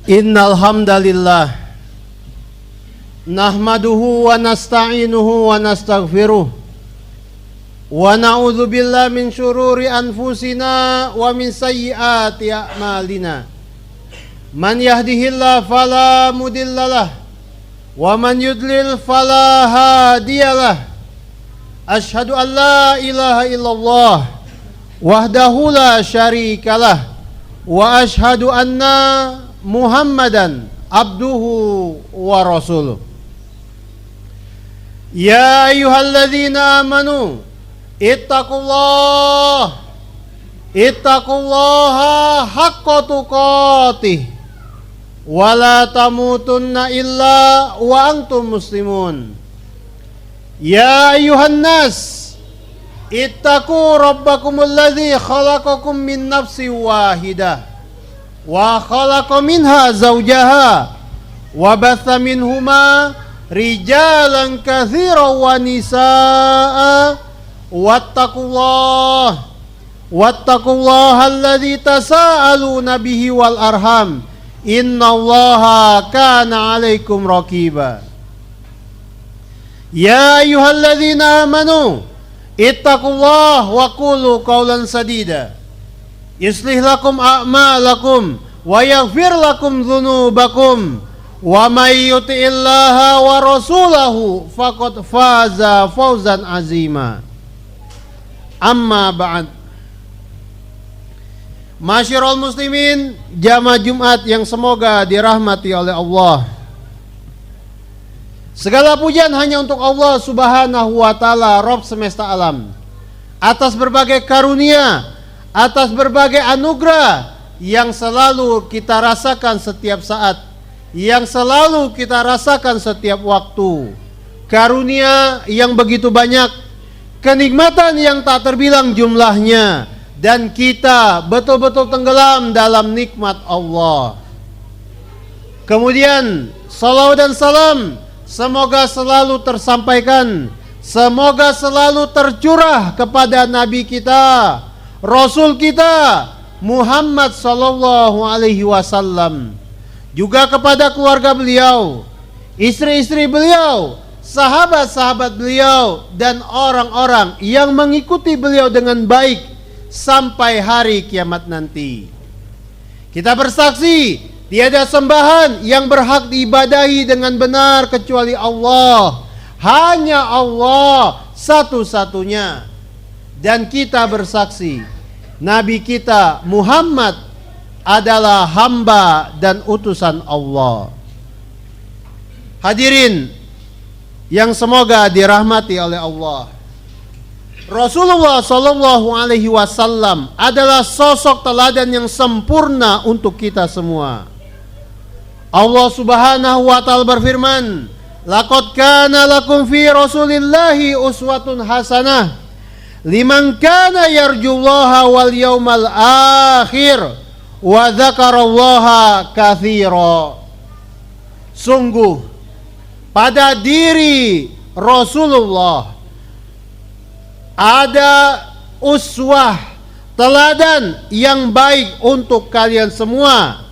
Innal hamdalillah nahmaduhu wa nasta'inuhu wa nastaghfiruh wa na'udzu billahi min syururi anfusina wa min sayyiati a'malina. Man yahdihillahu fala mudhillalah wa man yudlil fala hadiyalah. Asyhadu an la ilaha illallah wahdahu la syarikalah wa asyhadu anna Muhammadan abduhu wa rasuluh. Ya ayyuhalladzina amanu ittaqullaha haqqa tuqatih wa la tamutunna illa wa antum muslimun. Ya ayyuhan nas ittaqu rabbakumul ladzi khalaqakum min nafsin wahidah wa khalaqa minha zawjaha wa batha minhuma rijalan katsiran wa nisaa wattaqullaha alladzi tasaaluna bihi wal arham innallaha kana 'alaikum raqiba. Ya ayyuhalladzina amanu ittaqullaha wa qulu qawlan sadida yuslih lakum a'malakum wa yaghfir lakum dzunubakum wa may yuti'illaha wa rasulahu faqad faza fawzan azima. Amma ba'd. Masyarul muslimin, jamaah Jumat yang semoga dirahmati oleh Allah. Segala pujian hanya untuk Allah Subhanahu wa taala, Rabb semesta alam, atas berbagai karunia, atas berbagai anugerah yang selalu kita rasakan setiap saat, yang selalu kita rasakan setiap waktu. Karunia yang begitu banyak, kenikmatan yang tak terbilang jumlahnya, dan kita betul-betul tenggelam dalam nikmat Allah. Kemudian salawat dan salam semoga selalu tersampaikan, semoga selalu tercurah kepada Nabi kita, Rasul kita Muhammad sallallahu alaihi wasallam, juga kepada keluarga beliau, istri-istri beliau, sahabat-sahabat beliau, dan orang-orang yang mengikuti beliau dengan baik sampai hari kiamat nanti. Kita bersaksi tiada sembahan yang berhak diibadahi dengan benar kecuali Allah, hanya Allah satu-satunya. Dan kita bersaksi Nabi kita Muhammad adalah hamba dan utusan Allah. Hadirin yang semoga dirahmati oleh Allah, Rasulullah sallallahu alaihi wasallam adalah sosok teladan yang sempurna untuk kita semua. Allah Subhanahu wa taala berfirman, "Laqad kana lakum fi Rasulillahi uswatun hasanah liman kana yarjullaha wal yawmal akhir wa dzakarallaha katsira." Sungguh pada diri Rasulullah ada uswah, teladan yang baik untuk kalian semua,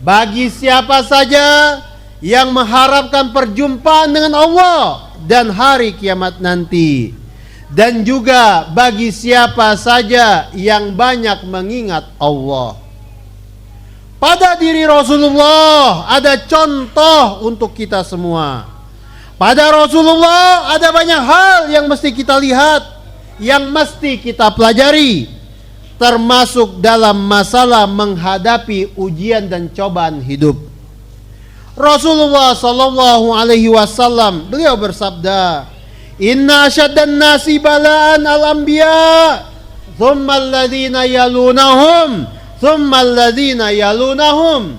bagi siapa saja yang mengharapkan perjumpaan dengan Allah dan hari kiamat nanti, dan juga bagi siapa saja yang banyak mengingat Allah. Pada diri Rasulullah ada contoh untuk kita semua. Pada Rasulullah ada banyak hal yang mesti kita lihat, yang mesti kita pelajari, termasuk dalam masalah menghadapi ujian dan cobaan hidup. Rasulullah sallallahu alaihi wasallam beliau bersabda, "Inna asyaddan nasi bala'an al-anbiya, thumma alladhina yalunahum, thumma alladhina yalunahum."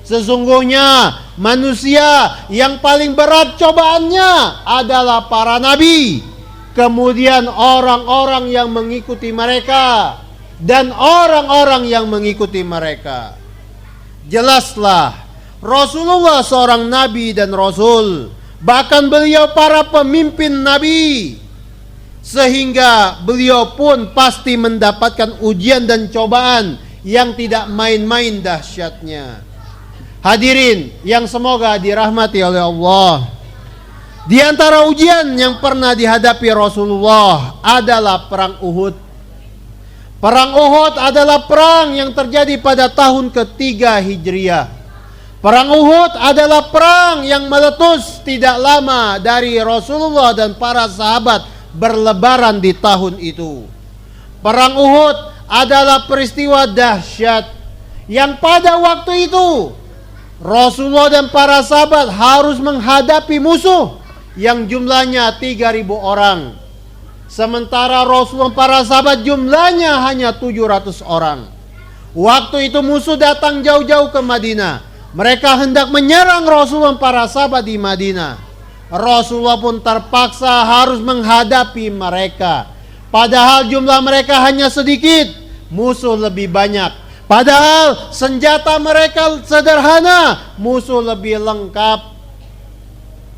Sesungguhnya manusia yang paling berat cobaannya adalah para nabi, kemudian orang-orang yang mengikuti mereka, dan orang-orang yang mengikuti mereka. Jelaslah Rasulullah seorang nabi dan rasul, bahkan beliau para pemimpin nabi, sehingga beliau pun pasti mendapatkan ujian dan cobaan yang tidak main-main dahsyatnya. Hadirin yang semoga dirahmati oleh Allah, di antara ujian yang pernah dihadapi Rasulullah adalah perang Uhud. Perang Uhud adalah perang yang terjadi pada tahun ketiga Hijriah. Perang Uhud adalah perang yang meletus tidak lama dari Rasulullah dan para sahabat berlebaran di tahun itu. Perang Uhud adalah peristiwa dahsyat yang pada waktu itu Rasulullah dan para sahabat harus menghadapi musuh yang jumlahnya 3.000 orang. Sementara Rasulullah dan para sahabat jumlahnya hanya 700 orang. Waktu itu musuh datang jauh-jauh ke Madinah. Mereka hendak menyerang Rasulullah dan para sahabat di Madinah. Rasulullah pun terpaksa harus menghadapi mereka. Padahal jumlah mereka hanya sedikit, musuh lebih banyak. Padahal senjata mereka sederhana, musuh lebih lengkap.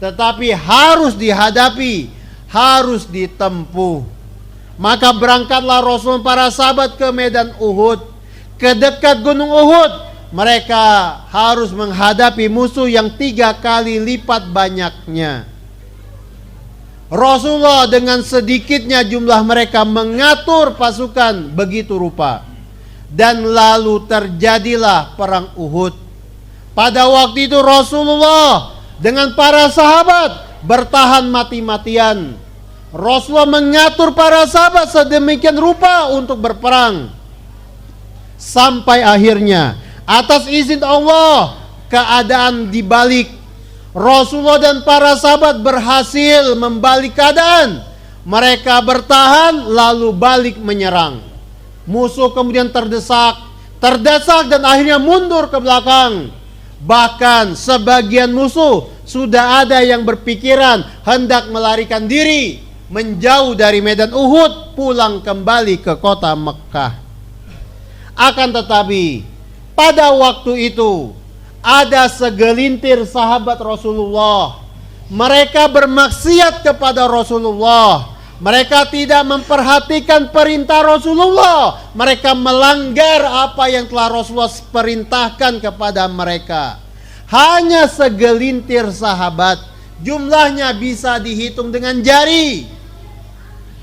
Tetapi harus dihadapi, harus ditempuh. Maka berangkatlah Rasul para sahabat ke medan Uhud, ke dekat gunung Uhud. Mereka harus menghadapi musuh yang 3 kali lipat banyaknya. Rasulullah dengan sedikitnya jumlah mereka mengatur pasukan begitu rupa. Dan lalu terjadilah perang Uhud. Pada waktu itu Rasulullah dengan para sahabat bertahan mati-matian. Rasulullah mengatur para sahabat sedemikian rupa untuk berperang. Sampai akhirnya atas izin Allah keadaan dibalik. Rasulullah dan para sahabat berhasil membalik keadaan. Mereka bertahan lalu balik menyerang. Musuh kemudian terdesak dan akhirnya mundur ke belakang. Bahkan sebagian musuh sudah ada yang berpikiran hendak melarikan diri, menjauh dari medan Uhud, pulang kembali ke kota Mekah. Akan tetapi pada waktu itu ada segelintir sahabat Rasulullah. Mereka bermaksiat kepada Rasulullah. Mereka tidak memperhatikan perintah Rasulullah. Mereka melanggar apa yang telah Rasulullah perintahkan kepada mereka. Hanya segelintir sahabat, jumlahnya bisa dihitung dengan jari.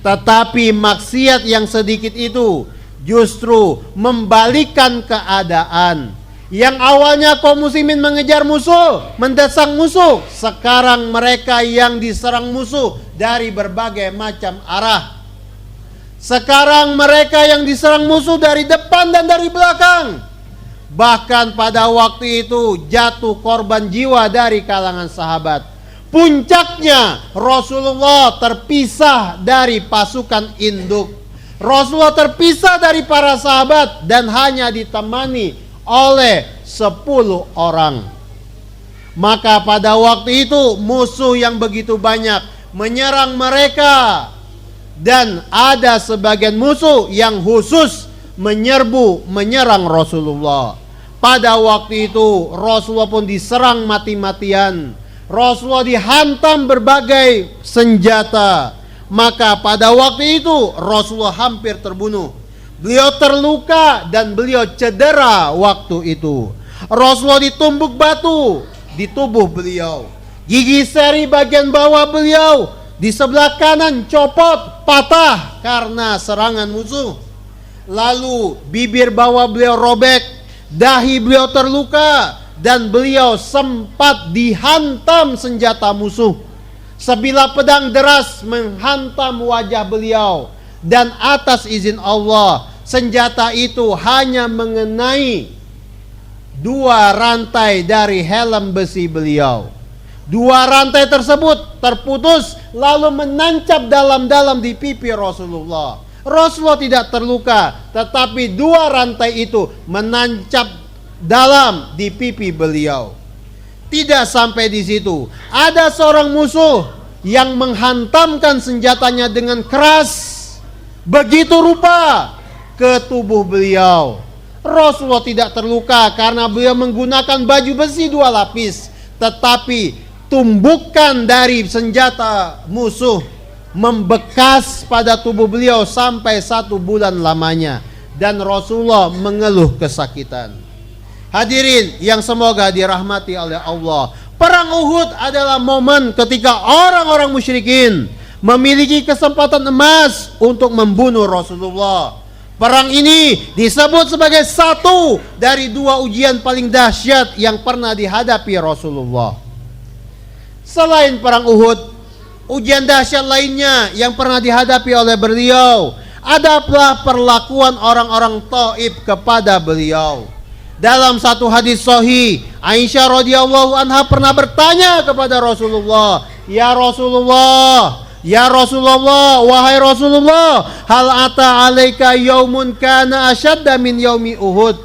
Tetapi maksiat yang sedikit itu justru membalikkan keadaan. Yang awalnya kaum muslimin mengejar musuh, mendesak musuh, sekarang mereka yang diserang musuh dari berbagai macam arah. Sekarang mereka yang diserang musuh dari depan dan dari belakang. Bahkan pada waktu itu jatuh korban jiwa dari kalangan sahabat. Puncaknya Rasulullah terpisah dari pasukan induk. Rasulullah terpisah dari para sahabat dan hanya ditemani oleh 10 orang. Maka pada waktu itu musuh yang begitu banyak menyerang mereka. Dan ada sebagian musuh yang khusus menyerang Rasulullah. Pada waktu itu Rasulullah pun diserang mati-matian. Rasulullah dihantam berbagai senjata. Maka pada waktu itu Rasulullah hampir terbunuh. Beliau terluka dan beliau cedera waktu itu. Rasulullah ditumbuk batu di tubuh beliau. Gigi seri bagian bawah beliau di sebelah kanan copot, patah karena serangan musuh. Lalu bibir bawah beliau robek, dahi beliau terluka, dan beliau sempat dihantam senjata musuh. Sebilah pedang deras menghantam wajah beliau. Dan atas izin Allah, senjata itu hanya mengenai 2 rantai dari helm besi beliau. 2 rantai tersebut terputus lalu menancap dalam-dalam di pipi Rasulullah. Rasulullah tidak terluka, tetapi 2 rantai itu menancap dalam di pipi beliau. Tidak sampai di situ, ada seorang musuh yang menghantamkan senjatanya dengan keras begitu rupa ke tubuh beliau. Rasulullah tidak terluka karena beliau menggunakan baju besi 2 lapis, tetapi tumbukan dari senjata musuh membekas pada tubuh beliau sampai 1 bulan lamanya, dan Rasulullah mengeluh kesakitan. Hadirin yang semoga dirahmati oleh Allah, perang Uhud adalah momen ketika orang-orang musyrikin memiliki kesempatan emas untuk membunuh Rasulullah. Perang ini disebut sebagai satu dari dua ujian paling dahsyat yang pernah dihadapi Rasulullah. Selain perang Uhud, ujian dahsyat lainnya yang pernah dihadapi oleh beliau adalah perlakuan orang-orang Taif kepada beliau. Dalam satu hadis sahih, Aisyah radhiyallahu anha pernah bertanya kepada Rasulullah, "Ya Rasulullah, ya Rasulullah, wahai Rasulullah, hal ata alaika yaumun kana asyadda min yaumi Uhud?"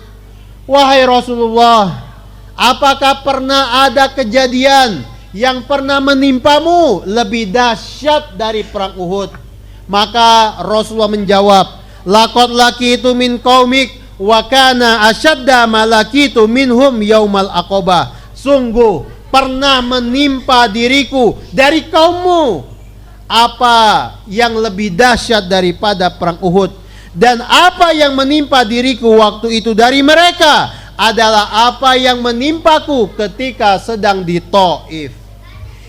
Wahai Rasulullah, apakah pernah ada kejadian yang pernah menimpamu lebih dahsyat dari perang Uhud? Maka Rasulullah menjawab, "Laqad laqitu min qaumik wa kana asyadda ma laqitu minhum yaumal aqabah." Sungguh pernah menimpa diriku dari kaummu apa yang lebih dahsyat daripada perang Uhud, dan apa yang menimpa diriku waktu itu dari mereka adalah apa yang menimpaku ketika sedang di Taif.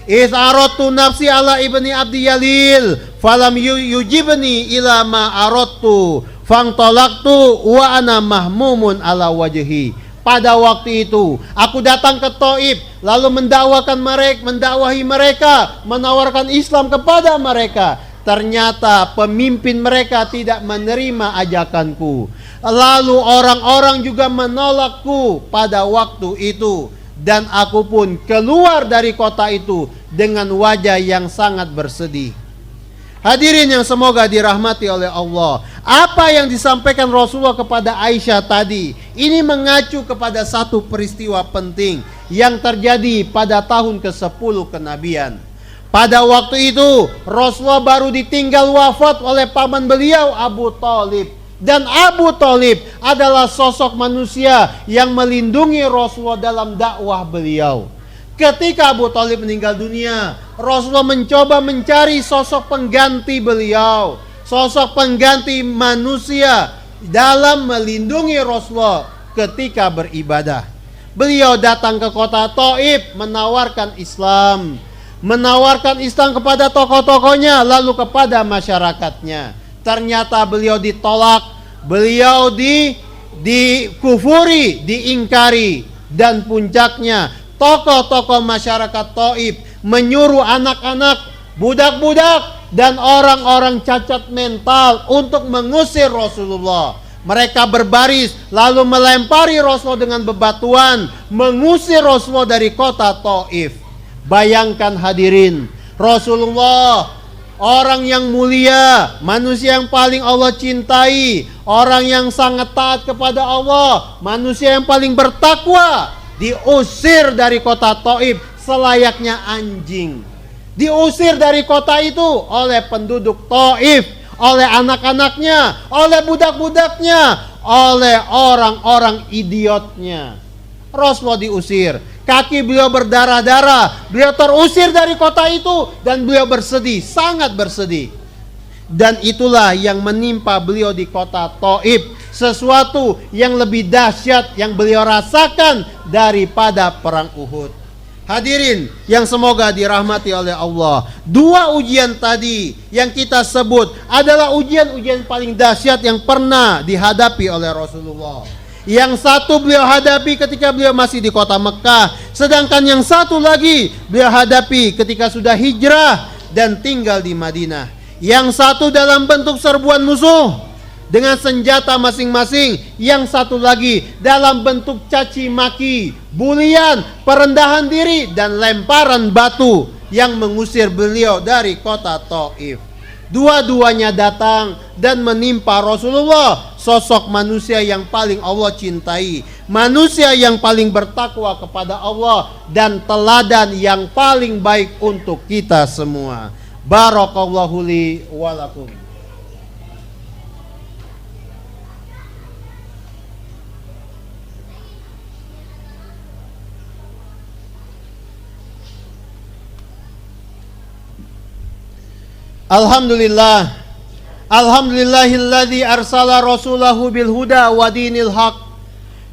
Iz aradtu nafsi ala ibni Abdi Yalil falam yujibni ila ma aradtu fangtalaqtu wa ana mahmumun ala wajhi. Pada waktu itu aku datang ke Taif lalu mendakwahi mereka, menawarkan Islam kepada mereka. Ternyata pemimpin mereka tidak menerima ajakanku. Lalu orang-orang juga menolakku pada waktu itu, dan aku pun keluar dari kota itu dengan wajah yang sangat bersedih. Hadirin yang semoga dirahmati oleh Allah, apa yang disampaikan Rasulullah kepada Aisyah tadi, ini mengacu kepada satu peristiwa penting yang terjadi pada tahun ke-10 kenabian. Pada waktu itu Rasulullah baru ditinggal wafat oleh paman beliau Abu Thalib. Dan Abu Thalib adalah sosok manusia yang melindungi Rasulullah dalam dakwah beliau. Ketika Abu Thalib meninggal dunia, Rasulullah mencoba mencari sosok pengganti beliau, sosok pengganti manusia dalam melindungi Rasulullah ketika beribadah. Beliau datang ke kota Taif menawarkan Islam kepada tokoh-tokohnya, lalu kepada masyarakatnya. Ternyata beliau ditolak, beliau dikufuri, diingkari, dan puncaknya tokoh-tokoh masyarakat Taif menyuruh anak-anak, budak-budak, dan orang-orang cacat mental untuk mengusir Rasulullah. Mereka berbaris lalu melempari Rasulullah dengan bebatuan, mengusir Rasulullah dari kota Taif. Bayangkan hadirin, Rasulullah, orang yang mulia, manusia yang paling Allah cintai, orang yang sangat taat kepada Allah, manusia yang paling bertakwa, diusir dari kota Taif selayaknya anjing. Diusir dari kota itu oleh penduduk Taif, oleh anak-anaknya, oleh budak-budaknya, oleh orang-orang idiotnya. Rasulullah diusir, kaki beliau berdarah-darah, beliau terusir dari kota itu, dan beliau bersedih, sangat bersedih. Dan itulah yang menimpa beliau di kota Taif, sesuatu yang lebih dahsyat yang beliau rasakan daripada perang Uhud. Hadirin yang semoga dirahmati oleh Allah, dua ujian tadi yang kita sebut adalah ujian-ujian paling dahsyat yang pernah dihadapi oleh Rasulullah. Yang satu beliau hadapi ketika beliau masih di kota Mekah, sedangkan yang satu lagi beliau hadapi ketika sudah hijrah dan tinggal di Madinah. Yang satu dalam bentuk serbuan musuh dengan senjata masing-masing, yang satu lagi dalam bentuk caci maki, bulian, perendahan diri, dan lemparan batu yang mengusir beliau dari kota Taif. Dua-duanya datang dan menimpa Rasulullah, sosok manusia yang paling Allah cintai, manusia yang paling bertakwa kepada Allah, dan teladan yang paling baik untuk kita semua. Barakallahu li wa lakum. Alhamdulillah, alhamdulillahilladzi arsala rasulahu bil huda wa dinil haq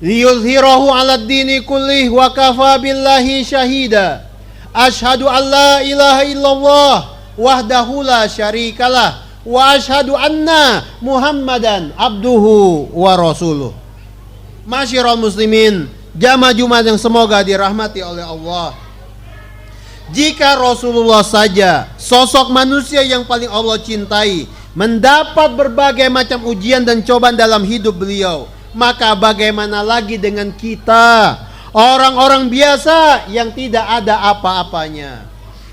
liyuzhirahu 'alad dini kullih wa kafa billahi syahida. Asyhadu an la ilaha illallah wahdahu la syarikalah wa asyhadu anna Muhammadan abduhu wa rasuluh. Masyiral muslimin, jamaah Jumat yang semoga dirahmati oleh Allah. Jika Rasulullah saja, sosok manusia yang paling Allah cintai, mendapat berbagai macam ujian dan cobaan dalam hidup beliau, maka bagaimana lagi dengan kita, orang-orang biasa yang tidak ada apa-apanya.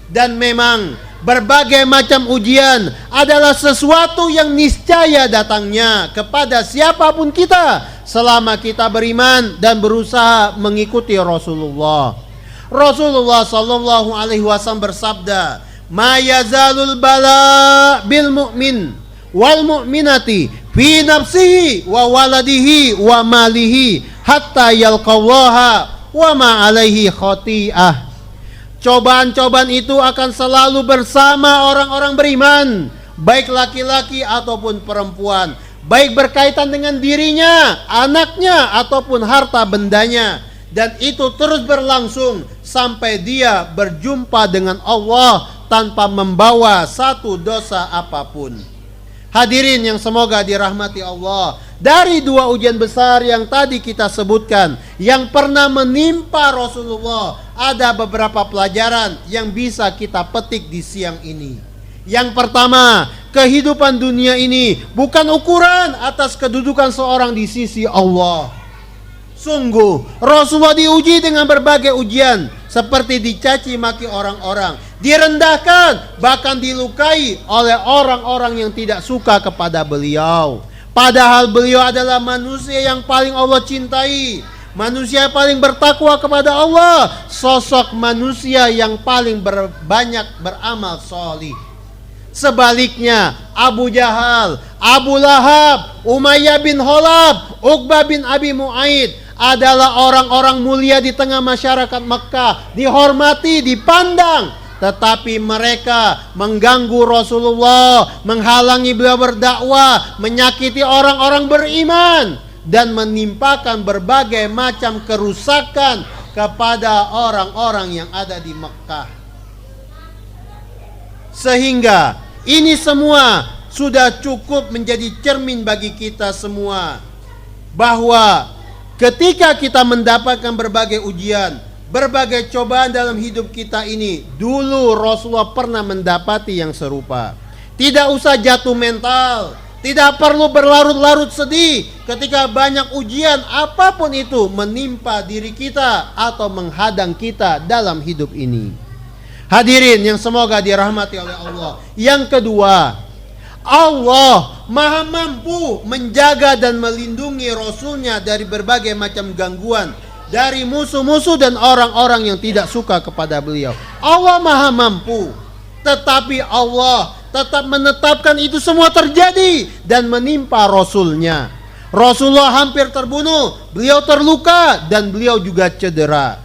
Dan memang berbagai macam ujian adalah sesuatu yang niscaya datangnya kepada siapapun kita selama kita beriman dan berusaha mengikuti Rasulullah. Rasulullah sallallahu alaihi wasallam bersabda, "Ma yazalul bala bil mu'min wal mu'minati fi nafsihi wa waladihi wa malihi hatta yalqallaha wa ma alaihi khati'ah." Cobaan-cobaan itu akan selalu bersama orang-orang beriman, baik laki-laki ataupun perempuan, baik berkaitan dengan dirinya, anaknya ataupun harta bendanya, dan itu terus berlangsung sampai dia berjumpa dengan Allah tanpa membawa satu dosa apapun. Hadirin yang semoga dirahmati Allah, dari dua ujian besar yang tadi kita sebutkan yang pernah menimpa Rasulullah, ada beberapa pelajaran yang bisa kita petik di siang ini. Yang pertama, kehidupan dunia ini bukan ukuran atas kedudukan seorang di sisi Allah. Sungguh, Rasulullah diuji dengan berbagai ujian, seperti dicaci maki orang-orang, direndahkan, bahkan dilukai oleh orang-orang yang tidak suka kepada beliau. Padahal beliau adalah manusia yang paling Allah cintai, manusia yang paling bertakwa kepada Allah, sosok manusia yang paling banyak beramal solih. Sebaliknya, Abu Jahal, Abu Lahab, Umayyah bin Khalaf, Uqbah bin Abi Mu'aid adalah orang-orang mulia di tengah masyarakat Mekah, dihormati, dipandang, tetapi mereka mengganggu Rasulullah, menghalangi beliau berdakwah, menyakiti orang-orang beriman, dan menimpakan berbagai macam kerusakan kepada orang-orang yang ada di Mekah. Sehingga ini semua sudah cukup menjadi cermin bagi kita semua, bahwa ketika kita mendapatkan berbagai ujian, berbagai cobaan dalam hidup kita ini, dulu Rasulullah pernah mendapati yang serupa. Tidak usah jatuh mental, tidak perlu berlarut-larut sedih ketika banyak ujian apapun itu menimpa diri kita atau menghadang kita dalam hidup ini. Hadirin yang semoga dirahmati oleh Allah. Yang kedua, Allah maha mampu menjaga dan melindungi Rasulnya dari berbagai macam gangguan, dari musuh-musuh dan orang-orang yang tidak suka kepada beliau. Allah maha mampu, tetapi Allah tetap menetapkan itu semua terjadi dan menimpa Rasulnya. Rasulullah hampir terbunuh, beliau terluka, dan beliau juga cedera.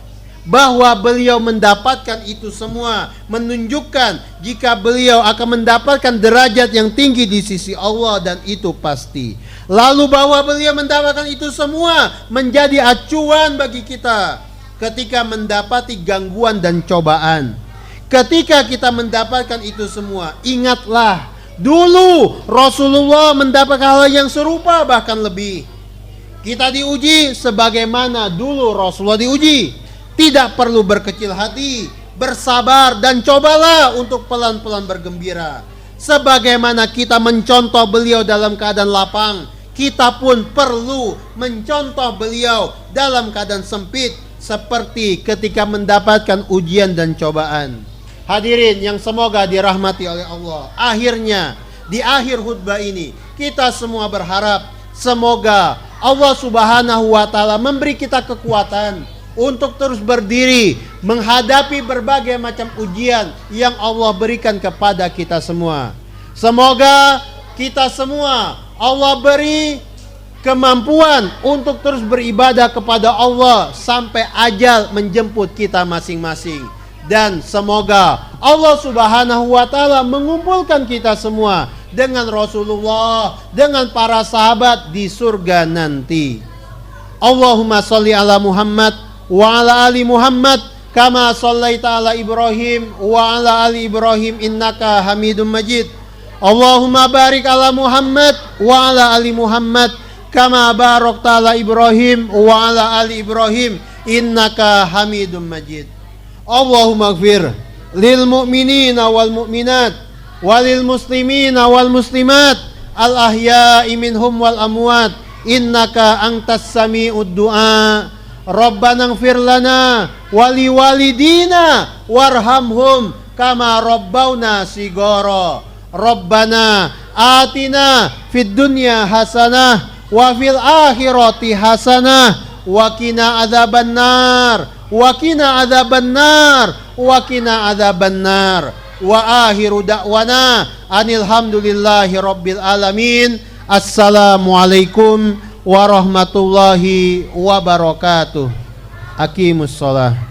Bahwa beliau mendapatkan itu semua menunjukkan jika beliau akan mendapatkan derajat yang tinggi di sisi Allah, dan itu pasti. Lalu bahwa beliau mendapatkan itu semua menjadi acuan bagi kita ketika mendapati gangguan dan cobaan. Ketika kita mendapatkan itu semua, ingatlah dulu Rasulullah mendapatkan hal yang serupa, bahkan lebih. Kita diuji sebagaimana dulu Rasulullah diuji. Tidak perlu berkecil hati, bersabar, dan cobalah untuk pelan-pelan bergembira. Sebagaimana kita mencontoh beliau dalam keadaan lapang, kita pun perlu mencontoh beliau dalam keadaan sempit, seperti ketika mendapatkan ujian dan cobaan. Hadirin yang semoga dirahmati oleh Allah, akhirnya di akhir khutbah ini kita semua berharap semoga Allah Subhanahu wa Ta'ala memberi kita kekuatan untuk terus berdiri menghadapi berbagai macam ujian yang Allah berikan kepada kita semua. Semoga kita semua Allah beri kemampuan untuk terus beribadah kepada Allah sampai ajal menjemput kita masing-masing. Dan semoga Allah Subhanahu wa Ta'ala mengumpulkan kita semua dengan Rasulullah, dengan para sahabat di surga nanti. Allahumma sholli ala Muhammad wa ala ali Muhammad kama shallaita ala Ibrahim wa ala ali Ibrahim innaka Hamidum Majid. Allahumma barik ala Muhammad wa ala ali Muhammad kama barakta ala Ibrahim wa ala ali Ibrahim innaka Hamidum Majid. Allahumma ighfir lil mu'minina wal mu'minat walil muslimina wal muslimat al ahya'i minhum wal amwat innaka antas sami'ud du'a. Rabbana ighfir lana wali walidina warhamhum kama rabbawna sigara. Rabbana atina fid dunya hasanah wa fil akhirati hasanah wa qina adzabannar wa qina adzabannar wa qina adzabannar. Wa akhiru da'wana anil hamdulillahi rabbil alamin. Assalamualaikum warahmatullahi wabarakatuh. Aqimus shalah.